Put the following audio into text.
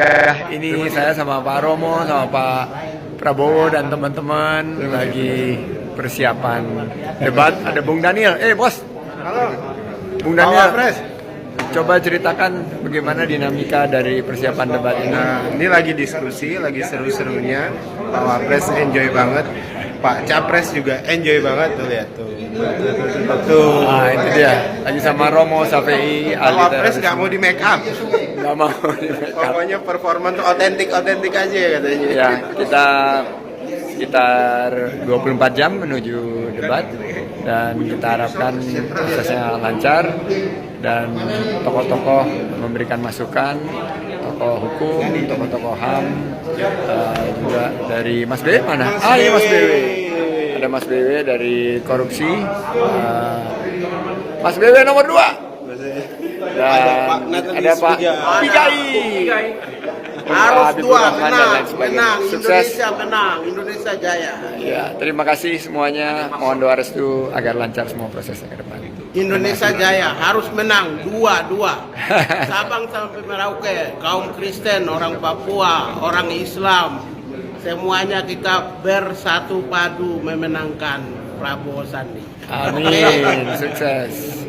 Ini saya sama Pak Romo, sama Pak Prabowo dan teman-teman lagi persiapan debat. Ada Bung Daniel. Bos. Halo. Bung Daniel. Pres. Coba ceritakan bagaimana dinamika dari persiapan debat ini. Nah, ini lagi diskusi, lagi seru-serunya. Pak Wapres enjoy banget. Pak Capres juga enjoy banget tuh, lihat tuh. Tuh. Nah, itu dia. Lagi sama Romo, Safei, Pak Wapres nggak mau di make up. Nggak mau di make up. Pokoknya performa tuh otentik aja ya katanya. Ya, kita sekitar 24 jam menuju debat dan kita harapkan prosesnya lancar dan tokoh-tokoh memberikan masukan, tokoh hukum, tokoh-tokoh HAM, juga dari Mas BW mana? Iya Mas BW. Ada Mas BW dari korupsi, Mas BW nomor 2. Dan ada Pak Pigai. Harus dua menang, Sukses. Indonesia menang, Indonesia jaya. Ya, terima kasih semuanya. Mohon doa restu agar lancar semua prosesnya ke depan. Indonesia jaya harus menang dua. Sabang sampai Merauke, kaum Kristen, orang Papua, orang Islam, semuanya kita bersatu padu memenangkan Prabowo Sandi. Amin, sukses.